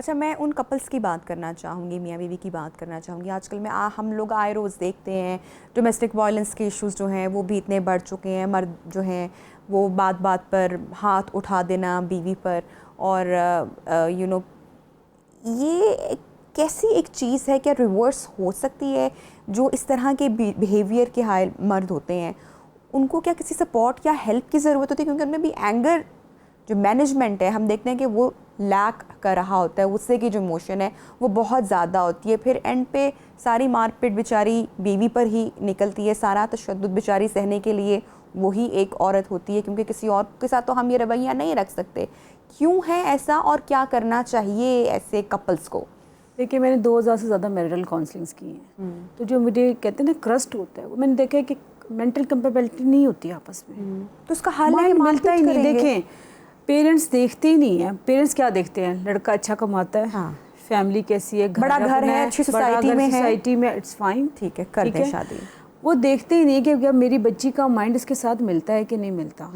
अच्छा, मैं उन कपल्स की बात करना चाहूँगी, मियाँ बीवी की बात करना चाहूँगी। आजकल में हम लोग आए रोज़ देखते हैं डोमेस्टिक वायलेंस के इश्यूज़ जो हैं वो भी इतने बढ़ चुके हैं। मर्द जो हैं वो बात बात पर हाथ उठा देना बीवी पर, और ये कैसी एक चीज़ है? क्या रिवर्स हो सकती है? जो इस तरह के बिहेवियर के हाल मर्द होते हैं उनको क्या किसी सपोर्ट या हेल्प की ज़रूरत होती है? क्योंकि उनमें भी एंगर जो मैनेजमेंट है हम देखते हैं कि वो लैक कर रहा होता है, गुस्से की जो इमोशन है वो बहुत ज़्यादा होती है। फिर एंड पे सारी मारपीट बेचारी बीवी पर ही निकलती है, सारा तशद्दुद बेचारी सहने के लिए वही एक औरत होती है, क्योंकि किसी और के साथ तो हम ये रवैया नहीं रख सकते। क्यों है ऐसा और क्या करना चाहिए ऐसे कपल्स को? देखिए, मैंने 2000 से ज़्यादा मैरिटल काउंसलिंग्स की हैं। तो जो मुझे कहते हैं ना क्रस्ट होता है, वो मैंने देखा है कि मेंटल कंपेबिलिटी नहीं होती आपस में। तो उसका हल है, मिलता ही नहीं। करेंगे। देखें, पेरेंट्स देखते ही नहीं है। पेरेंट्स क्या देखते हैं? लड़का अच्छा कमाता है, हाँ, फैमिली कैसी है, बड़ा घर है, अच्छी सोसाइटी में है, सोसाइटी में इट्स फाइन, ठीक है, कर दें शादी। वो देखते ही नहीं कि क्या मेरी बच्ची का माइंड इसके साथ मिलता है कि नहीं मिलता।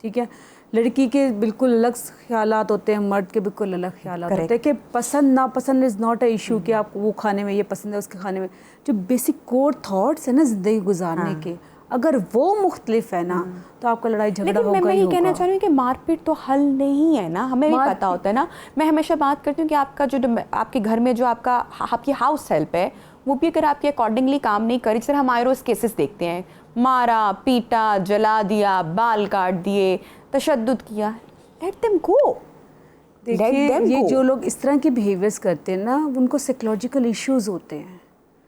ठीक है, लड़की के बिल्कुल अलग ख्यालात होते हैं, मर्द के बिल्कुल अलग ख्यालात होते हैं कि पसंद नापसंद इज़ नॉट अ इशू कि आपको वो खाने में ये पसंद है, उसके खाने में। जो बेसिक कोर थॉट्स है ना ज़िंदगी गुजारने के, अगर वो मुख्तलिफ है ना तो आपका लड़ाई झगड़ा होगा ही होगा। मैं ये कहना चाह रही हूँ कि मारपीट तो हल नहीं है ना, हमें भी पता होता है ना। मैं हमेशा बात करती हूँ कि आपका जो आपके घर में जो आपकी हाउस हेल्प है वो भी अगर आपके अकॉर्डिंगली काम नहीं करी, जिस तरह हम आए रोज़ केसेस देखते हैं, मारा पीटा, जला दिया, बाल काट दिए, तशद्दुद किया, लेट देम गो। देखिए, ये जो लोग इस तरह के बिहेवियर्स करते हैं ना, उनको साइकोलॉजिकल इश्यूज होते हैं।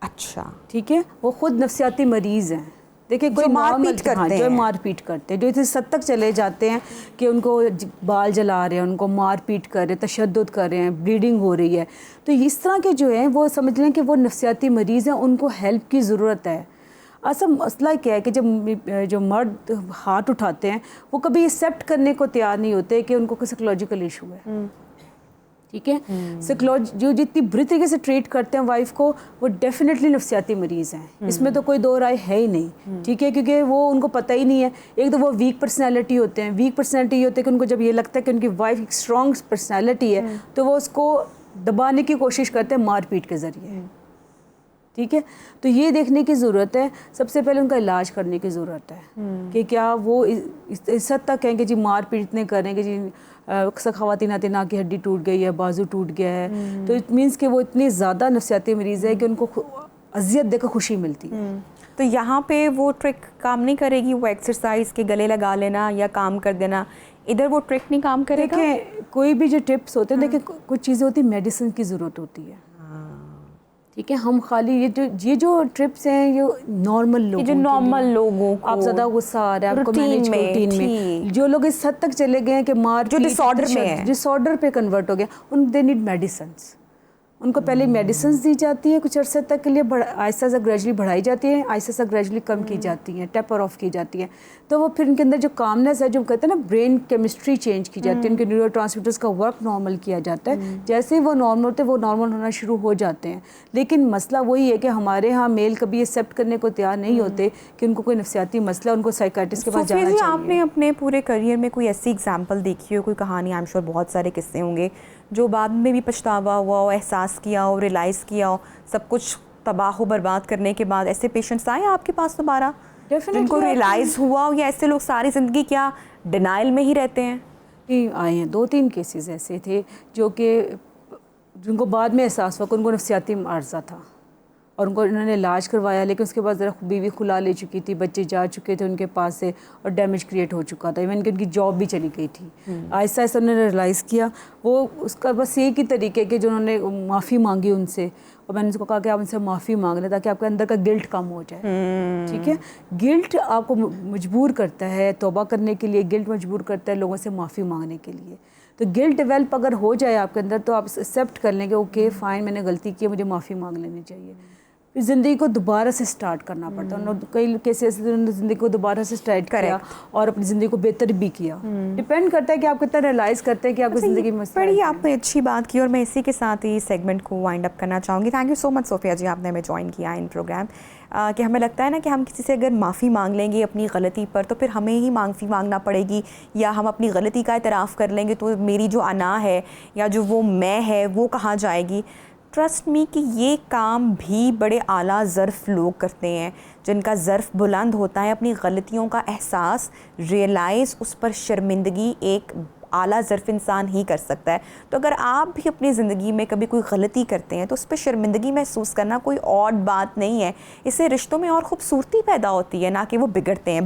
अच्छा, ठीक है, वो खुद नफ्सियाती मरीज हैं। देखिए, कोई मारपीट करते हैं, जो मारपीट करते हैं, जो इस हद तक चले जाते हैं कि उनको बाल जला रहे हैं, उनको मारपीट कर रहे हैं, तशद्दुद कर रहे हैं, ब्लीडिंग हो रही है, तो इस तरह के जो हैं वो समझ लें कि वो नफ्सियाती मरीज़ हैं, उनको हेल्प की ज़रूरत है। असल मसला क्या है कि जब जो मर्द हाथ उठाते हैं वो कभी एक्सेप्ट करने को तैयार नहीं होते कि उनको कोई साइकोलॉजिकल इशू है। ठीक है, साइकोलॉजी जो जितनी बुरी तरीके से ट्रीट करते हैं वाइफ को, वो डेफिनेटली नफ्सियाती मरीज़ हैं। इसमें तो कोई दो राय है ही नहीं। ठीक है, क्योंकि वो उनको पता ही नहीं है। एक तो वो वीक पर्सनैलिटी होते हैं। वीक पर्सनैलिटी ये होते हैं कि उनको जब ये लगता है कि उनकी वाइफ एक स्ट्रॉन्ग पर्सनैलिटी है तो वो उसको दबाने की कोशिश करते हैं मारपीट के ज़रिए। ठीक है, तो ये देखने की ज़रूरत है, सबसे पहले उनका इलाज करने की ज़रूरत है कि क्या वो इस हद तक हैं कि जी मार पीट इतने करें कि जी अक्सर ख़वातीन आती नाक की हड्डी टूट गई है, बाजू टूट गया है, तो इट मीन्स कि वो इतनी ज़्यादा नफ्सियाती मरीज़ है कि उनको अजियत देकर खुशी मिलती है। तो यहाँ पे वो ट्रिक काम नहीं करेगी, वो एक्सरसाइज के गले लगा लेना या काम कर देना, इधर वो ट्रिक नहीं काम करेगा। देखिए, कोई भी जो टिप्स होते हैं, देखिए कुछ चीज़ें होती है मेडिसिन की ज़रूरत होती है। ठीक है, हम खाली ये जो ट्रिप्स हैं ये नॉर्मल लोगों को, आप ज़्यादा गुस्सा आ रहा है आपको मैनेज रूटीन में, जो लोग इस हद तक चले गए हैं कि मार जो डिसऑर्डर पे कन्वर्ट हो गया, उन दे नीड मेडिसिन्स। उनको पहले मेडिसिन दी जाती है कुछ अरसे तक के लिए, आहिस्ता सा ग्रेजुअली बढ़ाई जाती है, आहिस्ता सा ग्रेजुअली कम की जाती है, टेपर ऑफ की जाती है। तो वो फिर उनके अंदर जो कामनेस है, जो कहते हैं ना ब्रेन केमिस्ट्री चेंज की जाती है, उनके न्यूरो ट्रांसमीटर्स का वर्क नॉर्मल किया जाता है। जैसे ही वो नॉर्मल होते हैं वो नॉर्मल होना शुरू हो जाते हैं। लेकिन मसला वही है कि हमारे यहाँ मेल कभी एक्सेप्ट करने को तैयार नहीं होते कि उनको कोई नफ्सियाती मसला, उनको साइकाट्रिस्ट के पास जाना चाहिए। आपने अपने पूरे करियर में कोई ऐसी एग्जाम्पल देखी हो, कोई कहानी? आई एम श्योर बहुत सारे किस्से होंगे जो बाद में भी पछतावा हुआ हो, एहसास किया हो, रियलाइज़ किया हो, सब कुछ तबाह बर्बाद करने के बाद ऐसे पेशेंट्स आए आपके पास दोबारा जिनको रियलाइज़ हुआ हो, या ऐसे लोग सारी ज़िंदगी क्या डिनाइल में ही रहते हैं? नहीं, आए हैं 2-3 केसेस ऐसे थे जो कि जिनको बाद में एहसास हुआ कि उनको नफ्सियाती आर्ज़ा था और उनको इन्होंने इलाज करवाया, लेकिन उसके बाद ज़रा बीवी खुला ले चुकी थी, बच्चे जा चुके थे उनके पास से और डैमेज क्रिएट हो चुका था, इवन कि उनकी जॉब भी चली गई थी। आहिस्ता आहिस्ता उन्होंने रियलाइज़ किया, वो उसका बस एक ही तरीके के जो उन्होंने माफ़ी मांगी उनसे, और मैंने उसको कहा कि आप उनसे माफ़ी मांग लें ताकि आपके अंदर का गिल्ट कम हो जाए। ठीक है, गिल्ट आपको मजबूर करता है तौबा करने के लिए, गिल्ट मजबूर करता है लोगों से माफ़ी मांगने के लिए। तो गिल्ट डेवलप अगर हो जाए आपके अंदर तो आप एक्सेप्ट कर लेंगे, ओके फ़ाइन, मैंने गलती की, मुझे माफ़ी मांग लेनी चाहिए। फिर ज़िंदगी को दोबारा से स्टार्ट करना पड़ता है। उन्होंने कई केसेस उन्होंने ज़िंदगी को दोबारा से स्टार्ट किया और अपनी ज़िंदगी को बेहतर भी किया। डिपेंड करता है कि आप कितना रियलाइज़ करते हैं कि आपकी ज़िंदगी में बड़ी आपने अच्छी बात की और मैं इसी के साथ ही सेगमेंट को वाइंड अप करना चाहूँगी। Thank you so much Sophia ji, आपने हमें ज्वाइन किया इन प्रोग्राम। कि हमें लगता है ना कि हम किसी से अगर माफ़ी मांग लेंगे अपनी गलती पर तो फिर हमें ही माफ़ी मांगना पड़ेगी, या हम अपनी गलती का इतराफ़ कर लेंगे तो मेरी जो अना है या जो वो मैं है वो कहाँ जाएगी। ट्रस्ट मी कि ये काम भी बड़े आला ज़र्फ़ लोग करते हैं, जिनका ज़र्फ़ बुलंद होता है, अपनी गलतियों का एहसास, रियलाइज़, उस पर शर्मिंदगी एक आला ज़र्फ़ इंसान ही कर सकता है। तो अगर आप भी अपनी ज़िंदगी में कभी कोई गलती करते हैं तो उस पर शर्मिंदगी महसूस करना कोई ऑड बात नहीं है। इससे रिश्तों में और ख़ूबसूरती पैदा होती है, ना कि वो बिगड़ते हैं।